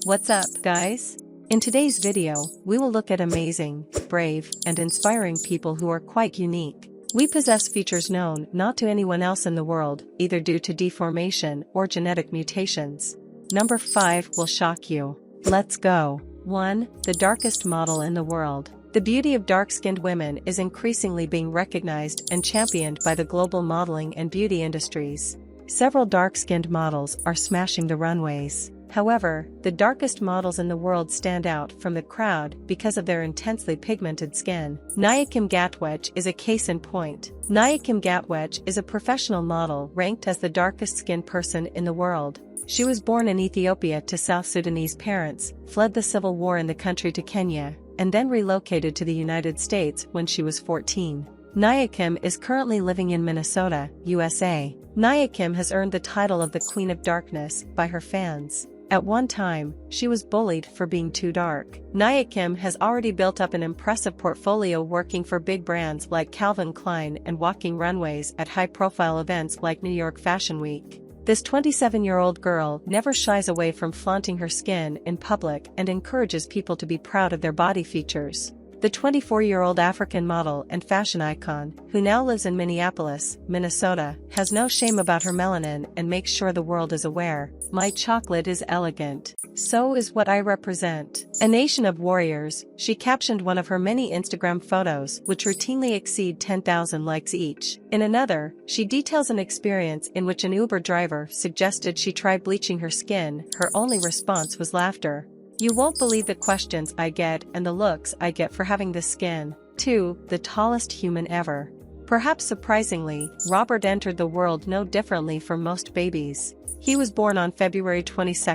What's up, guys? In today's video, we will look at amazing, brave, and inspiring people who are quite unique. We possess features known not to anyone else in the world, either due to deformation or genetic mutations. Number 5 will shock you. Let's go. 1. The darkest model in the world. The beauty of dark-skinned women is increasingly being recognized and championed by the global modeling and beauty industries. Several dark-skinned models are smashing the runways. However, the darkest models in the world stand out from the crowd because of their intensely pigmented skin. Nayakim Gatwech is a case in point. Nayakim Gatwech is a professional model ranked as the darkest-skinned person in the world. She was born in Ethiopia to South Sudanese parents, fled the civil war in the country to Kenya, and then relocated to the United States when she was 14. Nayakim is currently living in Minnesota, USA. Nayakim has earned the title of the Queen of Darkness by her fans. At one time, she was bullied for being too dark. Nayakim has already built up an impressive portfolio working for big brands like Calvin Klein and walking runways at high-profile events like New York Fashion Week. This 27-year-old girl never shies away from flaunting her skin in public and encourages people to be proud of their body features. The 24-year-old African model and fashion icon, who now lives in Minneapolis, Minnesota, has no shame about her melanin and makes sure the world is aware. My chocolate is elegant. So is what I represent. A nation of warriors, she captioned one of her many Instagram photos which routinely exceed 10,000 likes each. In another, she details an experience in which an Uber driver suggested she try bleaching her skin. Her only response was laughter. You won't believe the questions I get and the looks I get for having this skin. 2. The tallest human ever. Perhaps surprisingly, Robert entered the world no differently from most babies. He was born on February 22,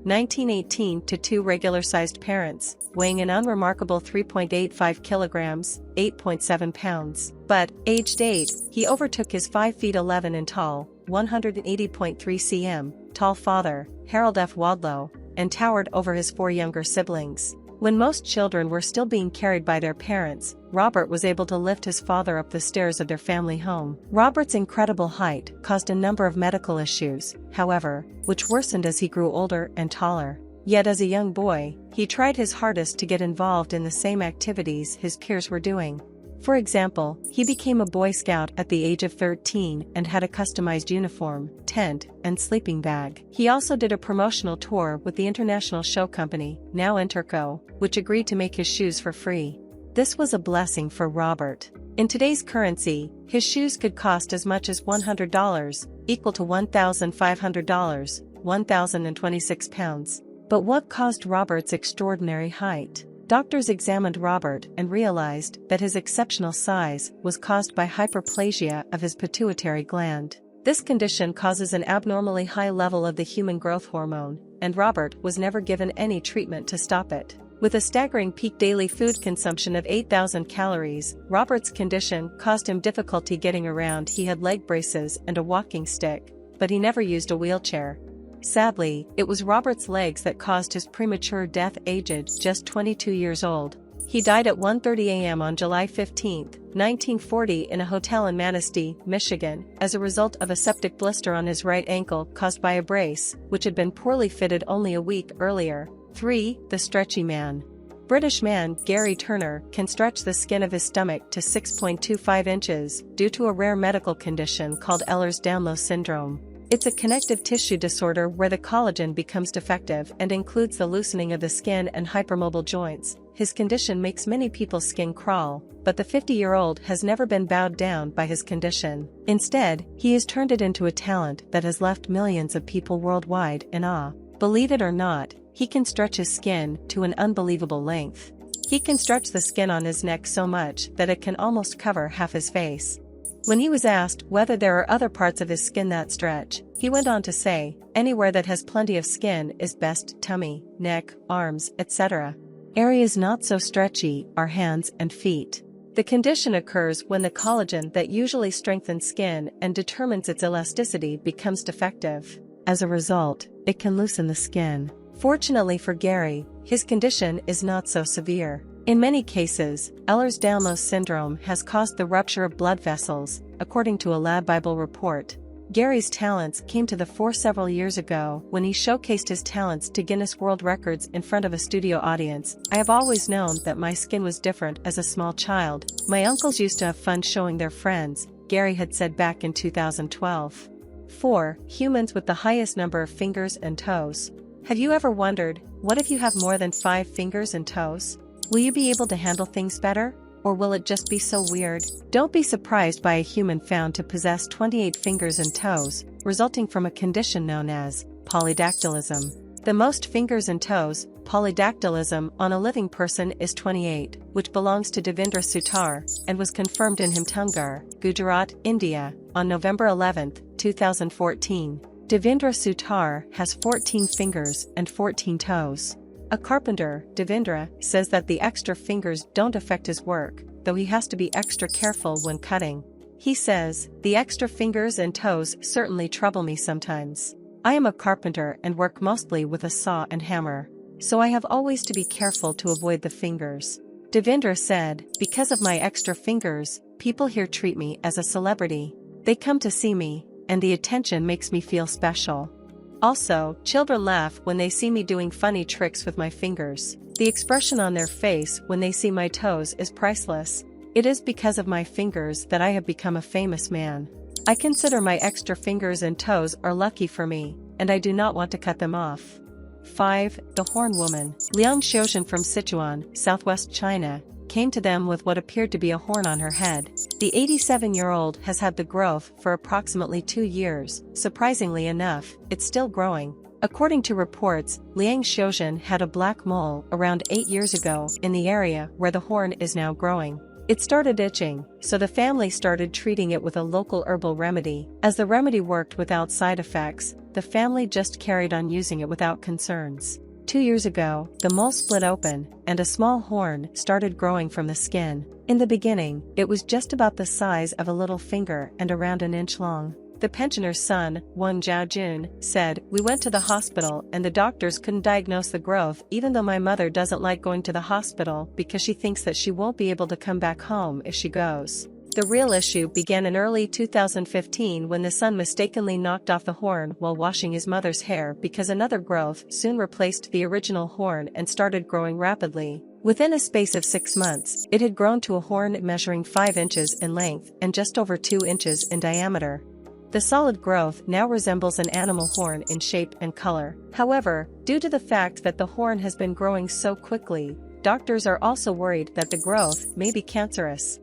1918 to two regular-sized parents, weighing an unremarkable 3.85 kilograms, 8.7 pounds. But, aged 8, he overtook his 5 feet 11 in tall, 180.3 cm, tall father, Harold F. Wadlow, and towered over his 4 younger siblings. When most children were still being carried by their parents, Robert was able to lift his father up the stairs of their family home. Robert's incredible height caused a number of medical issues, however, which worsened as he grew older and taller. Yet as a young boy, he tried his hardest to get involved in the same activities his peers were doing. For example, he became a Boy Scout at the age of 13 and had a customized uniform, tent, and sleeping bag. He also did a promotional tour with the international show company, now Interco, which agreed to make his shoes for free. This was a blessing for Robert. In today's currency, his shoes could cost as much as $100, equal to $1,500, 1,026 pounds. But what caused Robert's extraordinary height? Doctors examined Robert and realized that his exceptional size was caused by hyperplasia of his pituitary gland. This condition causes an abnormally high level of the human growth hormone, and Robert was never given any treatment to stop it. With a staggering peak daily food consumption of 8,000 calories, Robert's condition caused him difficulty getting around. He had leg braces and a walking stick, but he never used a wheelchair. Sadly, it was Robert's legs that caused his premature death aged just 22 years old. He died at 1:30 a.m. on July 15, 1940 in a hotel in Manistee, Michigan, as a result of a septic blister on his right ankle caused by a brace, which had been poorly fitted only a week earlier. 3. The stretchy man. British man Gary Turner can stretch the skin of his stomach to 6.25 inches due to a rare medical condition called Ehlers-Danlos syndrome. It's a connective tissue disorder where the collagen becomes defective and includes the loosening of the skin and hypermobile joints. His condition makes many people's skin crawl, but the 50-year-old has never been bowed down by his condition. Instead, he has turned it into a talent that has left millions of people worldwide in awe. Believe it or not, he can stretch his skin to an unbelievable length. He can stretch the skin on his neck so much that it can almost cover half his face. When he was asked whether there are other parts of his skin that stretch, he went on to say, anywhere that has plenty of skin is best: tummy, neck, arms, etc. Areas not so stretchy are hands and feet. The condition occurs when the collagen that usually strengthens skin and determines its elasticity becomes defective. As a result, it can loosen the skin. Fortunately for Gary, his condition is not so severe. In many cases, Ehlers-Danlos syndrome has caused the rupture of blood vessels, according to a lab Bible report. Gary's talents came to the fore several years ago when he showcased his talents to Guinness World Records in front of a studio audience. I have always known that my skin was different as a small child. My uncles used to have fun showing their friends, Gary had said back in 2012. 4. Humans with the highest number of fingers and toes. Have you ever wondered, what if you have more than 5 fingers and toes? Will you be able to handle things better? Or will it just be so weird? Don't be surprised by a human found to possess 28 fingers and toes, resulting from a condition known as polydactylism. The most fingers and toes, polydactylism, on a living person is 28, which belongs to Devendra Sutar, and was confirmed in Himtungar, Gujarat, India, on November 11, 2014. Devendra Sutar has 14 fingers and 14 toes. A carpenter, Devendra, says that the extra fingers don't affect his work, though he has to be extra careful when cutting. He says, "The extra fingers and toes certainly trouble me sometimes. I am a carpenter and work mostly with a saw and hammer, so I have always to be careful to avoid the fingers." Devendra said, "Because of my extra fingers, people here treat me as a celebrity. They come to see me, and the attention makes me feel special. Also, children laugh when they see me doing funny tricks with my fingers. The expression on their face when they see my toes is priceless. It is because of my fingers that I have become a famous man. I consider my extra fingers and toes are lucky for me, and I do not want to cut them off." 5. The Horn Woman. Liang Xiaojun from Sichuan, southwest China, came to them with what appeared to be a horn on her head. The 87-year-old has had the growth for approximately 2 years. Surprisingly enough, it's still growing. According to reports, Liang Xiaojun had a black mole around 8 years ago in the area where the horn is now growing. It started itching, so the family started treating it with a local herbal remedy. As the remedy worked without side effects, the family just carried on using it without concerns. 2 years ago, the mole split open, and a small horn started growing from the skin. In the beginning, it was just about the size of a little finger and around an inch long. The pensioner's son, Wang Zhaojun, said, "We went to the hospital and the doctors couldn't diagnose the growth, even though my mother doesn't like going to the hospital because she thinks that she won't be able to come back home if she goes." The real issue began in early 2015 when the son mistakenly knocked off the horn while washing his mother's hair because another growth soon replaced the original horn and started growing rapidly. Within a space of 6 months, it had grown to a horn measuring 5 inches in length and just over 2 inches in diameter. The solid growth now resembles an animal horn in shape and color. However, due to the fact that the horn has been growing so quickly, doctors are also worried that the growth may be cancerous.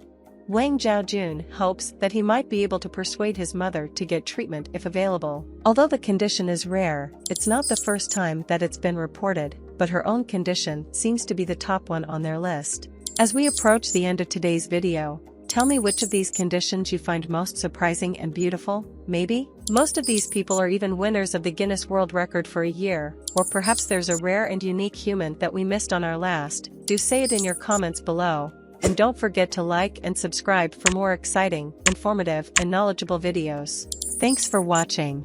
Wang Zhaojun hopes that he might be able to persuade his mother to get treatment if available. Although the condition is rare, it's not the first time that it's been reported, but her own condition seems to be the top one on their list. As we approach the end of today's video, tell me which of these conditions you find most surprising and beautiful, maybe? Most of these people are even winners of the Guinness World Record for a year, or perhaps there's a rare and unique human that we missed on our last. Do say it in your comments below. And don't forget to like and subscribe for more exciting, informative, and knowledgeable videos. Thanks for watching.